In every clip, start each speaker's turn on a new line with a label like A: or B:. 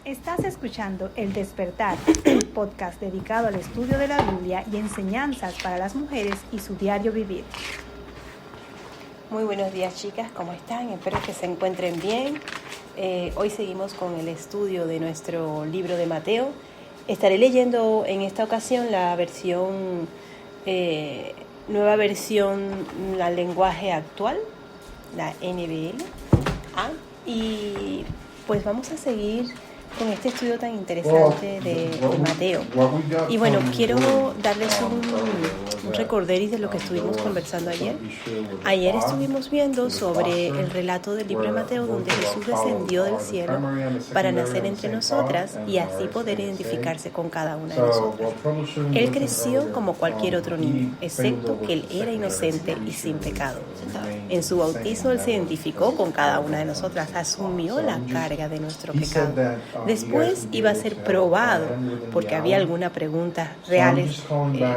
A: Estás escuchando El Despertar, el podcast dedicado al estudio de la Biblia y enseñanzas para las mujeres y su diario vivir.
B: Muy buenos días, chicas, ¿cómo están? Espero que se encuentren bien. Hoy seguimos con el estudio de nuestro libro de Mateo. Estaré leyendo en esta ocasión la versión, nueva versión al lenguaje actual, la NBL. Y pues vamos a seguir con este estudio tan interesante de Mateo. Y bueno, quiero darles un recorderis de lo que estuvimos conversando ayer. Ayer estuvimos viendo sobre el relato del libro de Mateo, donde Jesús descendió del cielo para nacer entre nosotras y así poder identificarse con cada una de nosotras. Él creció como cualquier otro niño, excepto que él era inocente y sin pecado. En su bautizo él se identificó con cada una de nosotras, asumió la carga de nuestro pecado. Después iba a ser probado porque había algunas preguntas reales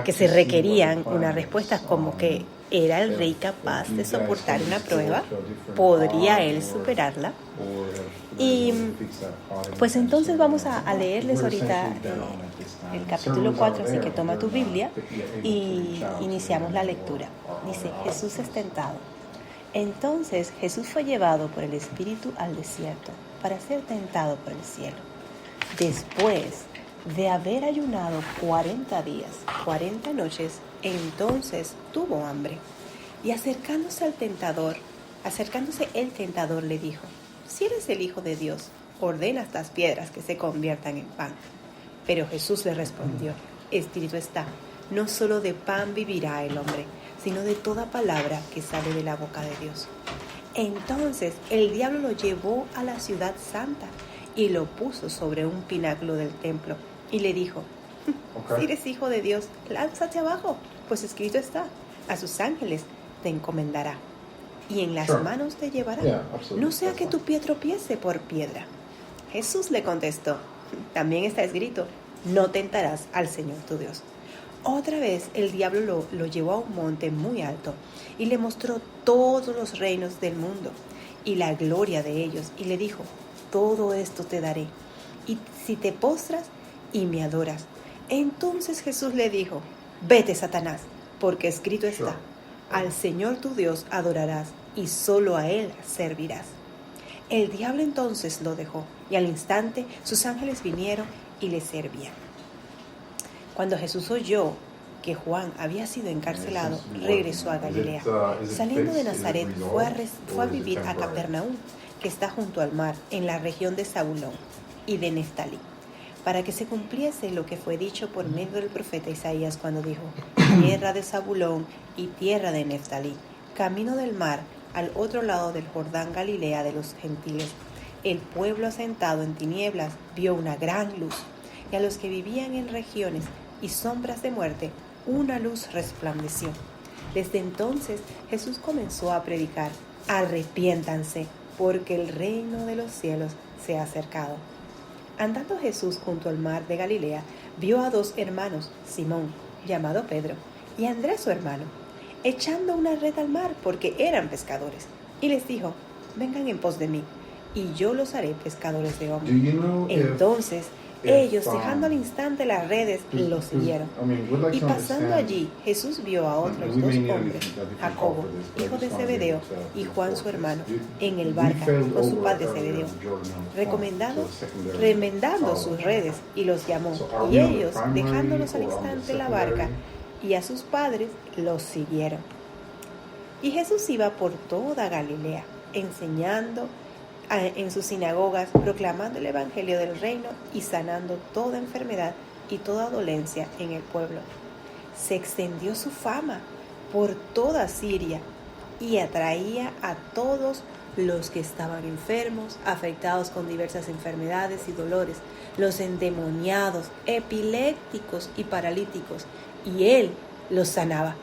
B: que se requerían unas respuestas, como que ¿era el rey capaz de soportar una prueba? ¿Podría él superarla? Y pues entonces vamos a leerles ahorita el capítulo 4, así que toma tu Biblia y iniciamos la lectura. Dice: Jesús es tentado. Entonces Jesús fue llevado por el Espíritu al desierto para ser tentado por el cielo. Después de haber ayunado 40 días, 40 noches, entonces tuvo hambre. Y acercándose el tentador le dijo: si eres el Hijo de Dios, ordena a estas piedras que se conviertan en pan. Pero Jesús le respondió: escrito está, no solo de pan vivirá el hombre, sino de toda palabra que sale de la boca de Dios. Entonces el diablo lo llevó a la ciudad santa y lo puso sobre un pináculo del templo y le dijo: si eres hijo de Dios, lánzate abajo, pues escrito está, a sus ángeles te encomendará y en las manos te llevará, no sea que tu pie tropiece por piedra. Jesús le contestó: también está escrito, no tentarás al Señor tu Dios. Otra vez el diablo lo llevó a un monte muy alto y le mostró todos los reinos del mundo y la gloria de ellos y le dijo: todo esto te daré, y si te postras y me adoras. Entonces Jesús le dijo: vete, Satanás, porque escrito está, al Señor tu Dios adorarás y solo a Él servirás. El diablo entonces lo dejó y al instante sus ángeles vinieron y le servían. Cuando Jesús oyó que Juan había sido encarcelado, regresó a Galilea. Saliendo de Nazaret, fue a vivir a Capernaum, que está junto al mar, en la región de Zabulón y de Neftalí, para que se cumpliese lo que fue dicho por medio del profeta Isaías cuando dijo: tierra de Zabulón y tierra de Neftalí, camino del mar, al otro lado del Jordán, Galilea de los gentiles. El pueblo asentado en tinieblas vio una gran luz, y a los que vivían en regiones y sombras de muerte, una luz resplandeció. Desde entonces Jesús comenzó a predicar: arrepiéntanse, porque el reino de los cielos se ha acercado. Andando Jesús junto al mar de Galilea, vio a dos hermanos, Simón, llamado Pedro, y Andrés su hermano, echando una red al mar porque eran pescadores. Y les dijo: vengan en pos de mí, y yo los haré pescadores de hombres. Entonces ellos, dejando al instante las redes, los siguieron. Y pasando allí, Jesús vio a otros dos hombres, Jacobo, hijo de Zebedeo, y Juan su hermano, en el barca con su padre Zebedeo, remendando sus redes, y los llamó. Y ellos, dejándolos al instante la barca y a sus padres, los siguieron. Y Jesús iba por toda Galilea, enseñando en sus sinagogas, proclamando el evangelio del reino y sanando toda enfermedad y toda dolencia en el pueblo. Se extendió su fama por toda Siria y atraía a todos los que estaban enfermos, afectados con diversas enfermedades y dolores, los endemoniados, epilépticos y paralíticos, y él los sanaba.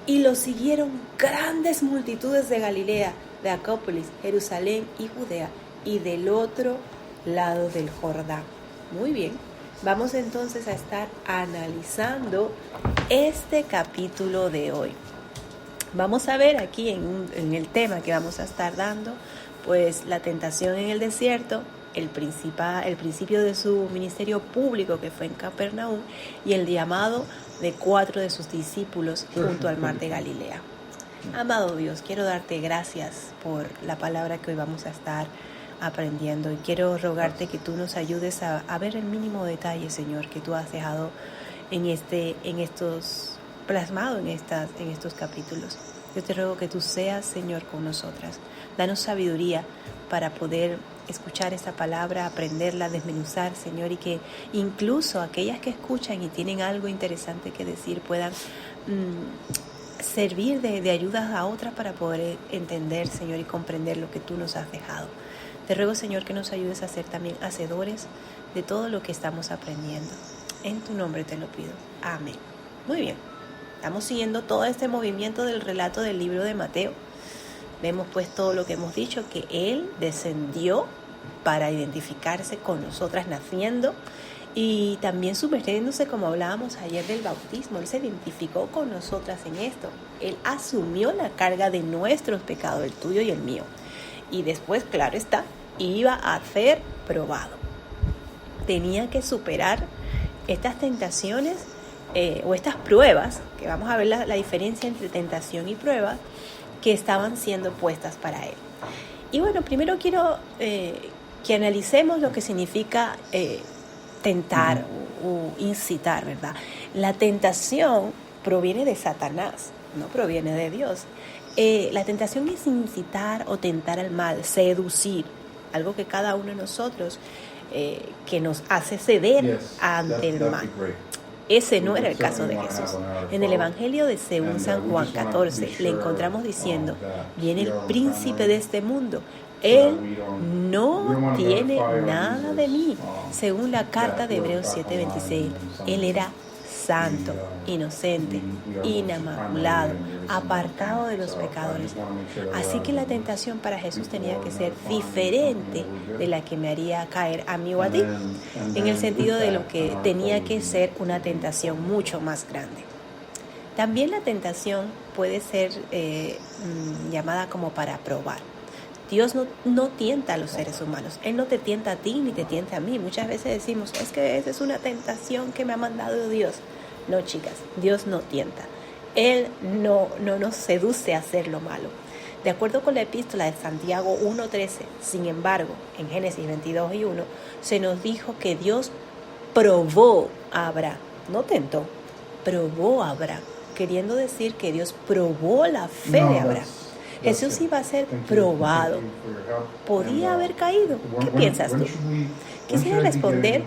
B: Y los siguieron grandes multitudes de Galilea, de Decápolis, Jerusalén y Judea, y del otro lado del Jordán. Muy bien, vamos entonces a estar analizando este capítulo de hoy. Vamos a ver aquí en el tema que vamos a estar dando, pues la tentación en el desierto, el principio de su ministerio público, que fue en Capernaum, y el llamado de 4 de sus discípulos junto al mar de Galilea. Amado Dios, quiero darte gracias por la palabra que hoy vamos a estar aprendiendo, y quiero rogarte que tú nos ayudes a ver el mínimo detalle, Señor, que tú has dejado plasmado en estos capítulos. Yo te ruego que tú seas, Señor, con nosotras. Danos sabiduría para poder escuchar esta palabra, aprenderla, desmenuzar, Señor, y que incluso aquellas que escuchan y tienen algo interesante que decir puedan servir de ayuda a otras para poder entender, Señor, y comprender lo que tú nos has dejado. Te ruego, Señor, que nos ayudes a ser también hacedores de todo lo que estamos aprendiendo. En tu nombre te lo pido. Amén. Muy bien. Estamos siguiendo todo este movimiento del relato del libro de Mateo. Vemos pues todo lo que hemos dicho, que Él descendió para identificarse con nosotras naciendo y también sumergiéndose, como hablábamos ayer del bautismo. Él se identificó con nosotras en esto. Él asumió la carga de nuestros pecados, el tuyo y el mío. Y después, claro está, iba a ser probado. Tenía que superar estas tentaciones o estas pruebas, que vamos a ver la diferencia entre tentación y prueba, que estaban siendo puestas para él. Y bueno, primero quiero que analicemos lo que significa tentar o incitar, ¿verdad? La tentación proviene de Satanás, no proviene de Dios. La tentación es incitar o tentar al mal, seducir, algo que cada uno de nosotros que nos hace ceder ante el mal. Ese no era el caso de Jesús. En el Evangelio de según San Juan 14 le encontramos diciendo: viene el príncipe de este mundo, él no tiene nada de mí. Según la carta de Hebreos 7:26, él era santo, inocente, inmaculado, apartado de los pecadores. Así que la tentación para Jesús tenía que ser diferente de la que me haría caer a mí o a ti, en el sentido de lo que tenía que ser una tentación mucho más grande. También la tentación puede ser llamada como para probar. Dios no tienta a los seres humanos. Él no te tienta a ti ni te tienta a mí. Muchas veces decimos, es que esa es una tentación que me ha mandado Dios. No, chicas, Dios no tienta. Él no nos seduce a hacer lo malo. De acuerdo con la epístola de Santiago 1:13, sin embargo, en Génesis 22:1, se nos dijo que Dios probó a Abraham. No tentó, probó a Abraham, queriendo decir que Dios probó la fe de Abraham. Jesús iba a ser probado. ¿Podía haber caído? ¿Qué piensas tú? Quisiera responder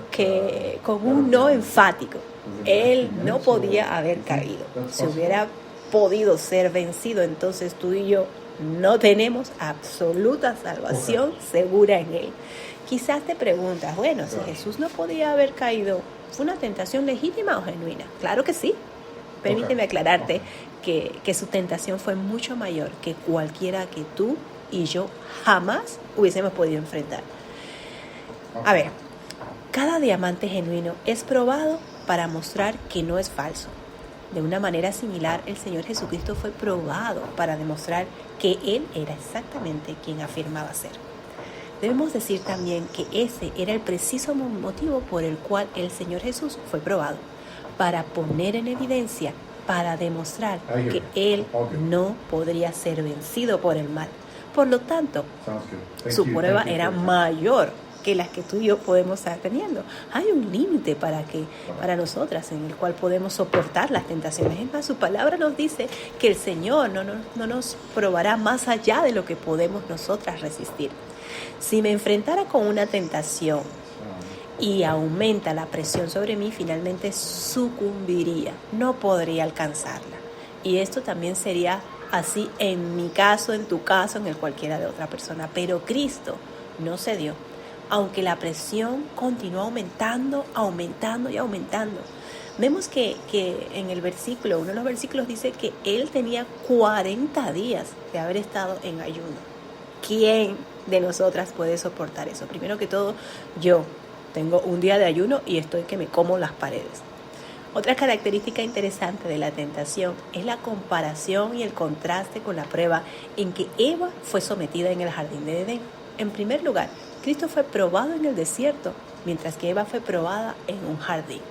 B: que con un no enfático. Él no podía haber caído. Si hubiera podido ser vencido, entonces tú y yo no tenemos absoluta salvación segura en Él. Quizás te preguntas, bueno, si Jesús no podía haber caído, ¿fue una tentación legítima o genuina? Claro que sí. Permíteme aclararte que su tentación fue mucho mayor que cualquiera que tú y yo jamás hubiésemos podido enfrentar. A ver, cada diamante genuino es probado para mostrar que no es falso. De una manera similar, el Señor Jesucristo fue probado para demostrar que Él era exactamente quien afirmaba ser. Debemos decir también que ese era el preciso motivo por el cual el Señor Jesús fue probado, para poner en evidencia, para demostrar que Él no podría ser vencido por el mal. Por lo tanto, su prueba era mayor que las que tú y yo podemos estar teniendo. Hay un límite para nosotras en el cual podemos soportar las tentaciones. Es más, su palabra nos dice que el Señor no nos probará más allá de lo que podemos nosotras resistir. Si me enfrentara con una tentación y aumenta la presión sobre mí, finalmente sucumbiría, no podría alcanzarla. Y esto también sería así en mi caso, en tu caso, en el cualquiera de otra persona. Pero Cristo no cedió, aunque la presión continuó aumentando y aumentando. Vemos que en el versículo, uno de los versículos dice que Él tenía 40 días de haber estado en ayuno. ¿Quién de nosotras puede soportar eso? Primero que todo, yo tengo un día de ayuno y estoy que me como las paredes. Otra característica interesante de la tentación es la comparación y el contraste con la prueba en que Eva fue sometida en el jardín de Edén. En primer lugar, Cristo fue probado en el desierto, mientras que Eva fue probada en un jardín.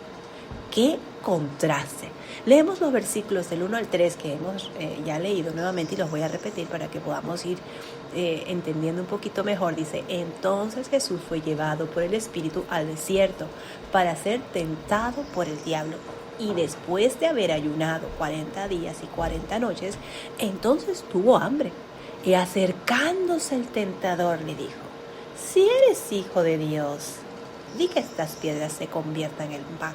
B: ¡Qué contraste! Leemos los versículos del 1 al 3 que hemos ya leído nuevamente y los voy a repetir para que podamos ir entendiendo un poquito mejor. Dice, entonces Jesús fue llevado por el Espíritu al desierto para ser tentado por el diablo. Y después de haber ayunado 40 días y 40 noches, entonces tuvo hambre. Y acercándose el tentador le dijo, si eres hijo de Dios, di que estas piedras se conviertan en pan.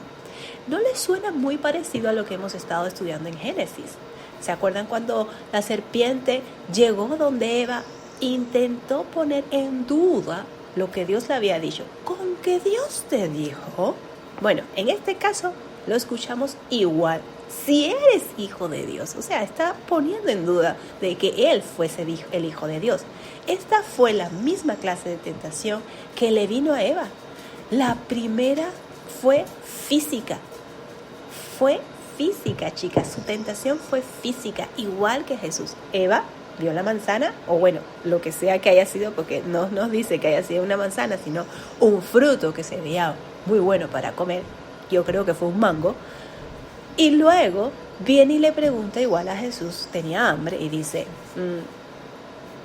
B: ¿No les suena muy parecido a lo que hemos estado estudiando en Génesis? ¿Se acuerdan cuando la serpiente llegó donde Eva intentó poner en duda lo que Dios le había dicho? ¿Con qué Dios te dijo? Bueno, en este caso lo escuchamos igual. Si eres hijo de Dios, o sea, está poniendo en duda de que él fuese el hijo de Dios. Esta fue la misma clase de tentación que le vino a Eva. La primera fue física. Fue física, chicas. Su tentación fue física, igual que Jesús. Eva vio la manzana, o bueno, lo que sea que haya sido, porque no nos dice que haya sido una manzana, sino un fruto que se veía muy bueno para comer. Yo creo que fue un mango. Y luego viene y le pregunta igual a Jesús, tenía hambre, y dice,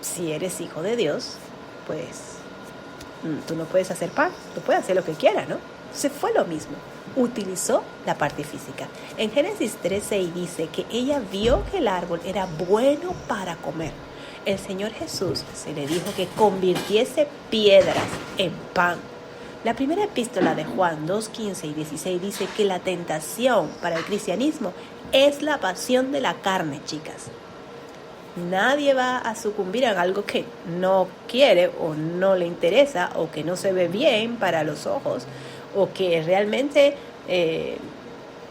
B: si eres hijo de Dios, pues tú no puedes hacer pan, tú puedes hacer lo que quieras, ¿no? Entonces fue lo mismo, utilizó la parte física. En Génesis 13 dice que ella vio que el árbol era bueno para comer. El Señor Jesús se le dijo que convirtiese piedras en pan. La primera epístola de Juan 2:15 y 16 dice que la tentación para el cristianismo es la pasión de la carne, chicas. Nadie va a sucumbir a algo que no quiere o no le interesa o que no se ve bien para los ojos o que realmente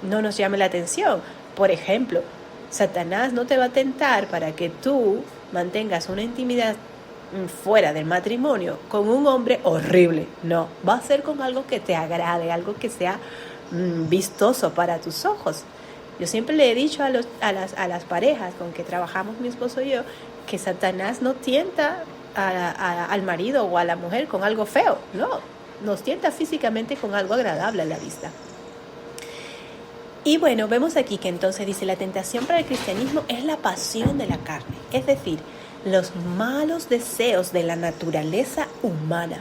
B: no nos llame la atención. Por ejemplo, Satanás no te va a tentar para que tú mantengas una intimidad fuera del matrimonio con un hombre horrible. No, va a ser con algo que te agrade, algo que sea vistoso para tus ojos. Yo siempre le he dicho a las parejas con que trabajamos, mi esposo y yo, que Satanás no tienta al marido o a la mujer con algo feo, no, nos tienta físicamente con algo agradable a la vista. Y bueno, vemos aquí que entonces dice, la tentación para el cristianismo es la pasión de la carne, es decir, los malos deseos de la naturaleza humana.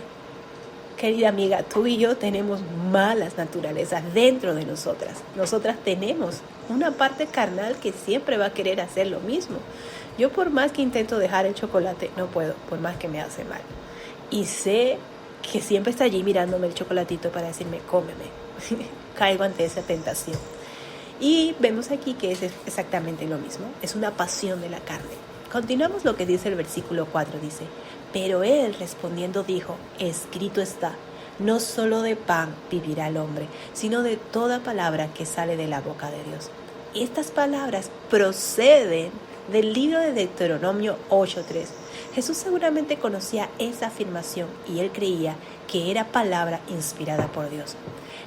B: Querida amiga, tú y yo tenemos malas naturalezas dentro de nosotras. Nosotras tenemos una parte carnal que siempre va a querer hacer lo mismo. Yo por más que intento dejar el chocolate, no puedo, por más que me hace mal. Y sé que siempre está allí mirándome el chocolatito para decirme, cómeme. Caigo ante esa tentación. Y vemos aquí que es exactamente lo mismo. Es una pasión de la carne. Continuamos lo que dice el versículo 4, dice, pero él respondiendo dijo, escrito está, no solo de pan vivirá el hombre, sino de toda palabra que sale de la boca de Dios. Estas palabras proceden del libro de Deuteronomio 8:3. Jesús seguramente conocía esa afirmación y él creía que era palabra inspirada por Dios.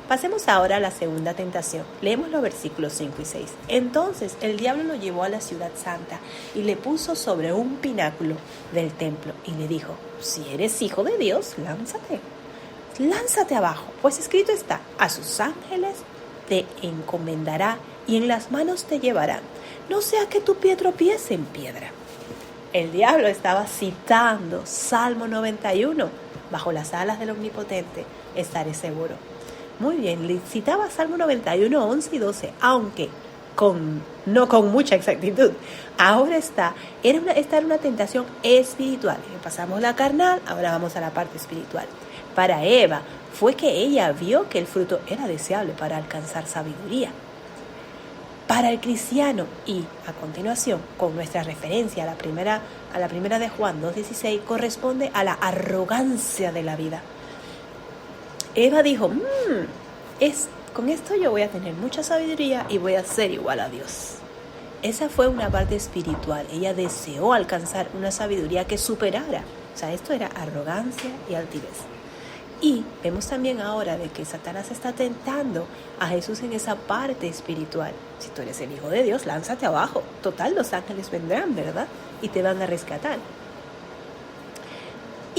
B: Pasemos ahora a la segunda tentación. Leemos los versículos 5 y 6. Entonces el diablo lo llevó a la ciudad santa y le puso sobre un pináculo del templo y le dijo, si eres hijo de Dios, lánzate abajo, pues escrito está, a sus ángeles te encomendará y en las manos te llevarán, no sea que tu pie tropiece en piedra. El diablo estaba citando Salmo 91, bajo las alas del Omnipotente estaré seguro. Muy bien, le citaba Salmo 91, 11 y 12, aunque no con mucha exactitud. Ahora esta era una tentación espiritual. Pasamos la carnal, ahora vamos a la parte espiritual. Para Eva fue que ella vio que el fruto era deseable para alcanzar sabiduría. Para el cristiano, y a continuación, con nuestra referencia a la primera de Juan 2:16, corresponde a la arrogancia de la vida. Eva dijo, con esto yo voy a tener mucha sabiduría y voy a ser igual a Dios. Esa fue una parte espiritual. Ella deseó alcanzar una sabiduría que superara. O sea, esto era arrogancia y altivez. Y vemos también ahora de que Satanás está tentando a Jesús en esa parte espiritual. Si tú eres el Hijo de Dios, lánzate abajo. Total, los ángeles vendrán, ¿verdad? Y te van a rescatar.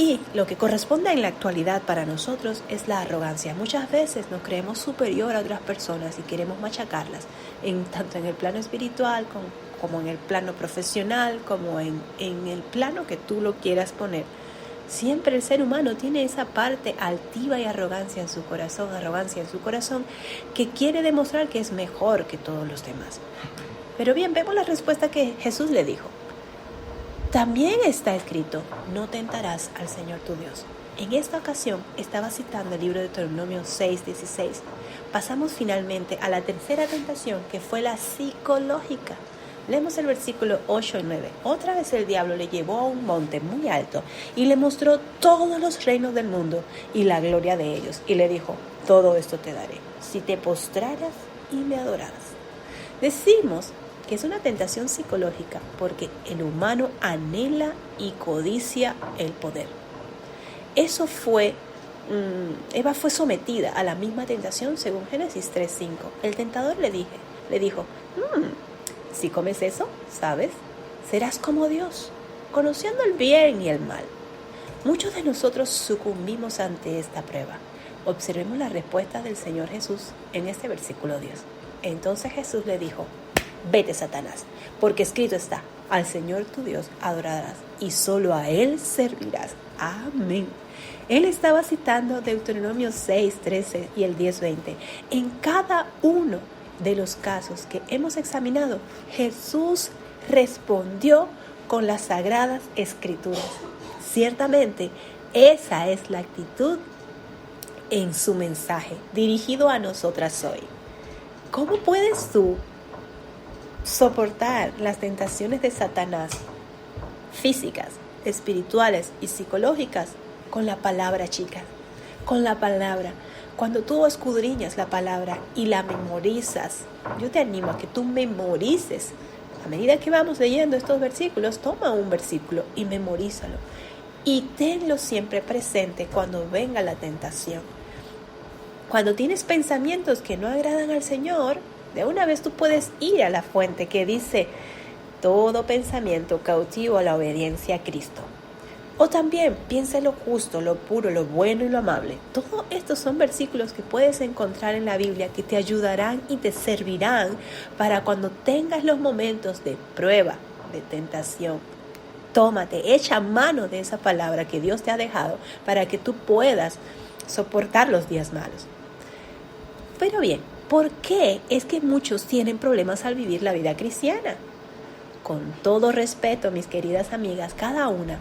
B: Y lo que corresponde en la actualidad para nosotros es la arrogancia. Muchas veces nos creemos superior a otras personas y queremos machacarlas, tanto en el plano espiritual como en el plano profesional, como en el plano que tú lo quieras poner. Siempre el ser humano tiene esa parte altiva y arrogancia en su corazón, que quiere demostrar que es mejor que todos los demás. Pero bien, vemos la respuesta que Jesús le dijo. También está escrito, no tentarás al Señor tu Dios. En esta ocasión estaba citando el libro de Deuteronomio 6:16. Pasamos finalmente a la tercera tentación, que fue la psicológica. Leemos el versículo 8 y 9. Otra vez el diablo le llevó a un monte muy alto y le mostró todos los reinos del mundo y la gloria de ellos. Y le dijo, todo esto te daré, si te postraras y me adoraras. Decimos que es una tentación psicológica porque el humano anhela y codicia el poder. Eva fue sometida a la misma tentación según Génesis 3:5. El tentador le dijo, si comes eso, ¿sabes? Serás como Dios, conociendo el bien y el mal. Muchos de nosotros sucumbimos ante esta prueba. Observemos la respuesta del Señor Jesús en este versículo 10. Entonces Jesús le dijo, vete, Satanás, porque escrito está, al Señor tu Dios adorarás y solo a Él servirás. Amén. Él estaba citando Deuteronomio 6:13 y el 10:20. En cada uno de los casos que hemos examinado, Jesús respondió con las sagradas escrituras. Ciertamente, esa es la actitud en su mensaje dirigido a nosotras hoy. ¿Cómo puedes tú soportar las tentaciones de Satanás, físicas, espirituales y psicológicas? Con la palabra, chicas, con la palabra. Cuando tú escudriñas la palabra y la memorizas, yo te animo a que tú memorices. A medida que vamos leyendo estos versículos, toma un versículo y memorízalo. Y tenlo siempre presente cuando venga la tentación. Cuando tienes pensamientos que no agradan al Señor, de una vez tú puedes ir a la fuente que dice, todo pensamiento cautivo a la obediencia a Cristo. O también piensa en lo justo, lo puro, lo bueno y lo amable. Todos estos son versículos que puedes encontrar en la Biblia que te ayudarán y te servirán para cuando tengas los momentos de prueba, de tentación. Tómate, echa mano de esa palabra que Dios te ha dejado para que tú puedas soportar los días malos. Pero bien, ¿por qué es que muchos tienen problemas al vivir la vida cristiana? Con todo respeto, mis queridas amigas, cada una,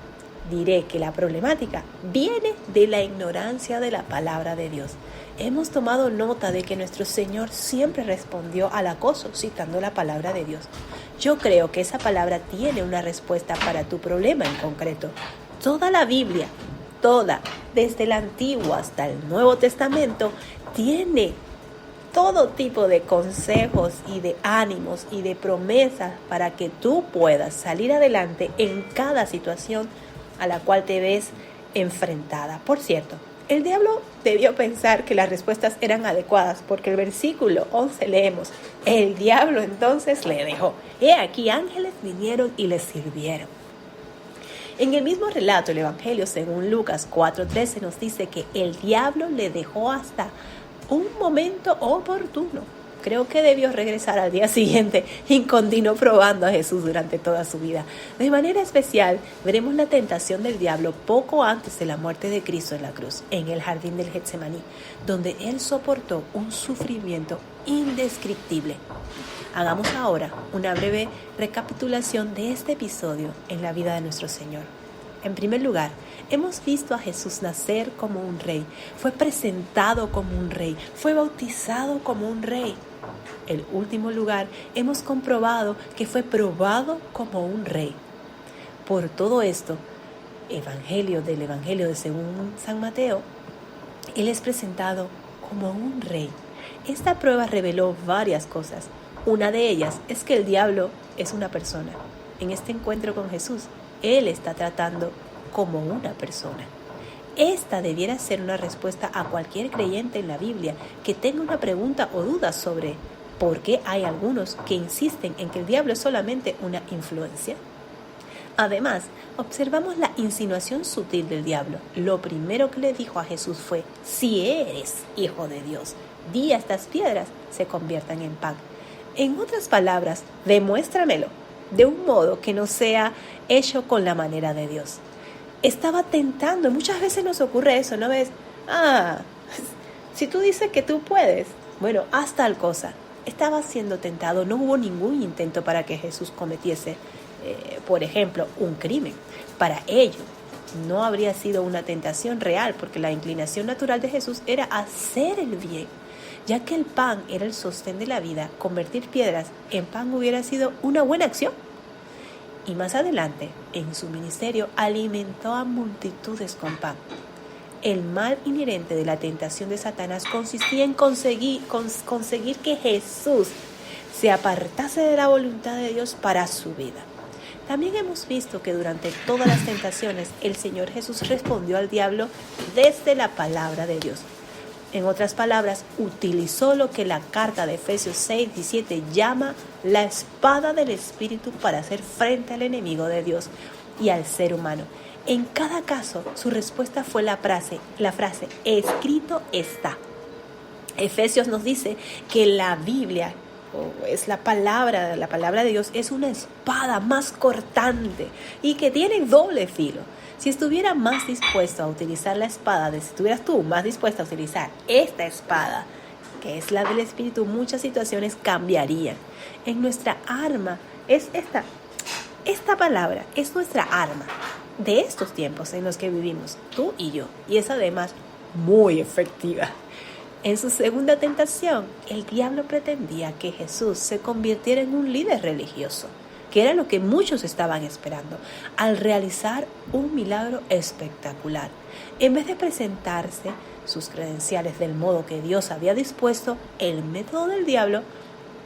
B: diré que la problemática viene de la ignorancia de la palabra de Dios. Hemos tomado nota de que nuestro Señor siempre respondió al acoso citando la palabra de Dios. Yo creo que esa palabra tiene una respuesta para tu problema en concreto. Toda la Biblia, toda, desde el Antiguo hasta el Nuevo Testamento, tiene todo tipo de consejos y de ánimos y de promesas para que tú puedas salir adelante en cada situación a la cual te ves enfrentada. Por cierto, el diablo debió pensar que las respuestas eran adecuadas, porque el versículo 11 leemos, el diablo entonces le dejó. He aquí ángeles vinieron y le sirvieron. En el mismo relato, el Evangelio según Lucas 4:13 nos dice que el diablo le dejó hasta un momento oportuno. Creo que debió regresar al día siguiente y continuó probando a Jesús durante toda su vida. De manera especial, veremos la tentación del diablo poco antes de la muerte de Cristo en la cruz, en el jardín del Getsemaní, donde Él soportó un sufrimiento indescriptible. Hagamos ahora una breve recapitulación de este episodio en la vida de nuestro Señor. En primer lugar, hemos visto a Jesús nacer como un rey, fue presentado como un rey, fue bautizado como un rey. En último lugar, hemos comprobado que fue probado como un rey. Por todo esto, Evangelio de según San Mateo, Él es presentado como un rey. Esta prueba reveló varias cosas. Una de ellas es que el diablo es una persona. En este encuentro con Jesús, Él está tratando como una persona. Esta debiera ser una respuesta a cualquier creyente en la Biblia que tenga una pregunta o duda sobre por qué hay algunos que insisten en que el diablo es solamente una influencia. Además, observamos la insinuación sutil del diablo. Lo primero que le dijo a Jesús fue: si eres hijo de Dios, di a estas piedras se conviertan en pan. En otras palabras, demuéstramelo de un modo que no sea hecho con la manera de Dios. Estaba tentando. Muchas veces nos ocurre eso, ¿no ves? Si tú dices que tú puedes, bueno, haz tal cosa. Estaba siendo tentado. No hubo ningún intento para que Jesús cometiese, por ejemplo, un crimen. Para ello, no habría sido una tentación real, porque la inclinación natural de Jesús era hacer el bien. Ya que el pan era el sostén de la vida, convertir piedras en pan hubiera sido una buena acción. Y más adelante, en su ministerio, alimentó a multitudes con pan. El mal inherente de la tentación de Satanás consistía en conseguir que Jesús se apartase de la voluntad de Dios para su vida. También hemos visto que durante todas las tentaciones, el Señor Jesús respondió al diablo desde la palabra de Dios. En otras palabras, utilizó lo que la carta de Efesios 6:17 llama la espada del Espíritu para hacer frente al enemigo de Dios y al ser humano. En cada caso, su respuesta fue la frase, escrito está. Efesios nos dice que la Biblia, es la palabra de Dios, es una espada más cortante y que tiene doble filo. Si estuviera más dispuesto a utilizar la espada, si estuvieras tú más dispuesto a utilizar esta espada, que es la del Espíritu, muchas situaciones cambiarían. En nuestra arma es esta palabra es nuestra arma de estos tiempos en los que vivimos, tú y yo, y es además muy efectiva. En su segunda tentación, el diablo pretendía que Jesús se convirtiera en un líder religioso, que era lo que muchos estaban esperando, al realizar un milagro espectacular. En vez de presentarse sus credenciales del modo que Dios había dispuesto, el método del diablo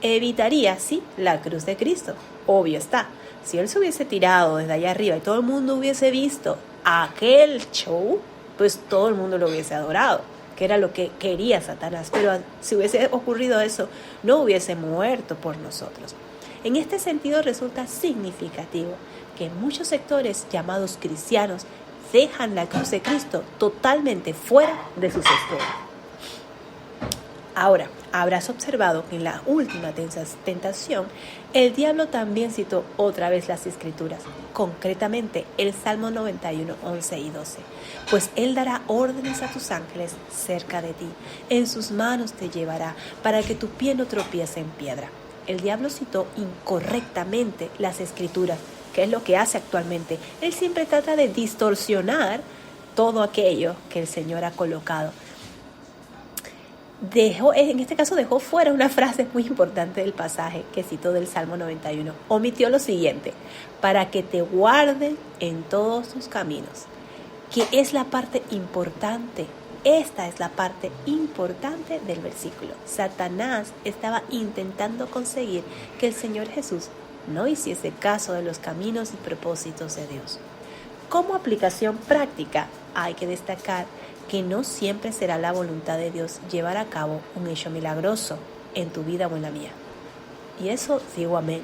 B: evitaría así la cruz de Cristo. Obvio está, si él se hubiese tirado desde allá arriba y todo el mundo hubiese visto aquel show, pues todo el mundo lo hubiese adorado, que era lo que quería Satanás. Pero si hubiese ocurrido eso, no hubiese muerto por nosotros. En este sentido, resulta significativo que muchos sectores llamados cristianos dejan la cruz de Cristo totalmente fuera de sus escuelas. Ahora, habrás observado que en la última tentación, el diablo también citó otra vez las Escrituras, concretamente el Salmo 91, 11 y 12. Pues Él dará órdenes a tus ángeles cerca de ti, en sus manos te llevará, para que tu pie no tropiece en piedra. El diablo citó incorrectamente las Escrituras, que es lo que hace actualmente. Él siempre trata de distorsionar todo aquello que el Señor ha colocado. En este caso dejó fuera una frase muy importante del pasaje que citó del Salmo 91. Omitió lo siguiente: para que te guarden en todos tus caminos, que es la parte importante. Esta es la parte importante del versículo. Satanás estaba intentando conseguir que el Señor Jesús no hiciese caso de los caminos y propósitos de Dios. Como aplicación práctica, hay que destacar que no siempre será la voluntad de Dios llevar a cabo un hecho milagroso en tu vida o en la mía. Y eso digo amén.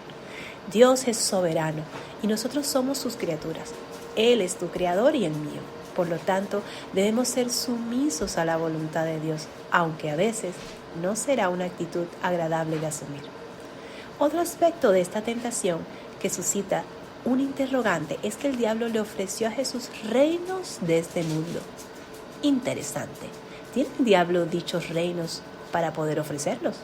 B: Dios es soberano y nosotros somos sus criaturas. Él es tu creador y el mío. Por lo tanto, debemos ser sumisos a la voluntad de Dios, aunque a veces no será una actitud agradable de asumir. Otro aspecto de esta tentación que suscita un interrogante es que el diablo le ofreció a Jesús reinos de este mundo. Interesante. ¿Tiene el diablo dichos reinos para poder ofrecerlos?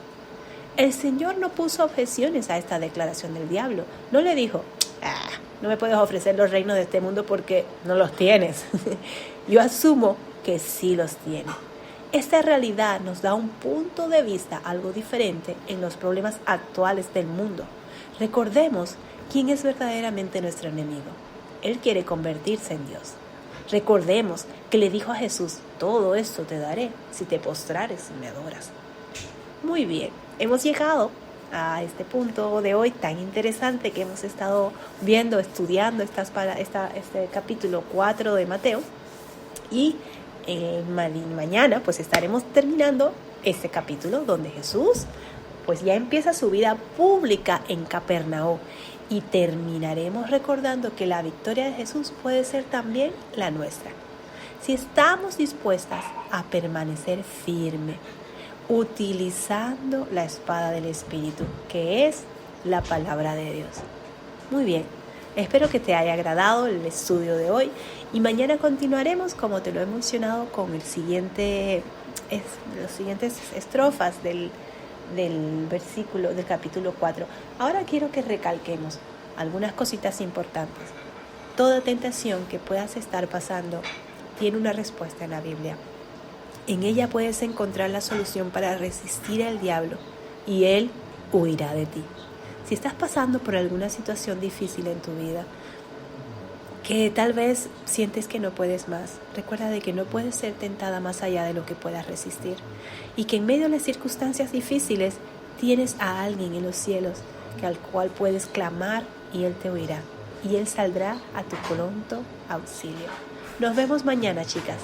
B: El Señor no puso objeciones a esta declaración del diablo. No le dijo: no me puedes ofrecer los reinos de este mundo porque no los tienes. Yo asumo que sí los tiene. Esta realidad nos da un punto de vista algo diferente en los problemas actuales del mundo. Recordemos quién es verdaderamente nuestro enemigo. Él quiere convertirse en Dios. Recordemos que le dijo a Jesús: todo esto te daré si te postrares y me adoras. Muy bien, hemos llegado a este punto de hoy tan interesante que hemos estado viendo, estudiando este capítulo 4 de Mateo, y mañana pues estaremos terminando este capítulo donde Jesús pues ya empieza su vida pública en Capernaum y terminaremos recordando que la victoria de Jesús puede ser también la nuestra. Si estamos dispuestas a permanecer firme, utilizando la espada del Espíritu, que es la palabra de Dios. Muy bien, espero que te haya agradado el estudio de hoy y mañana continuaremos, como te lo he mencionado, con las siguientes estrofas del versículo del capítulo 4. Ahora quiero que recalquemos algunas cositas importantes. Toda tentación que puedas estar pasando tiene una respuesta en la Biblia. En ella puedes encontrar la solución para resistir al diablo y él huirá de ti. Si estás pasando por alguna situación difícil en tu vida, que tal vez sientes que no puedes más, recuerda de que no puedes ser tentada más allá de lo que puedas resistir y que en medio de las circunstancias difíciles tienes a alguien en los cielos al cual puedes clamar y él te oirá y él saldrá a tu pronto auxilio. Nos vemos mañana, chicas.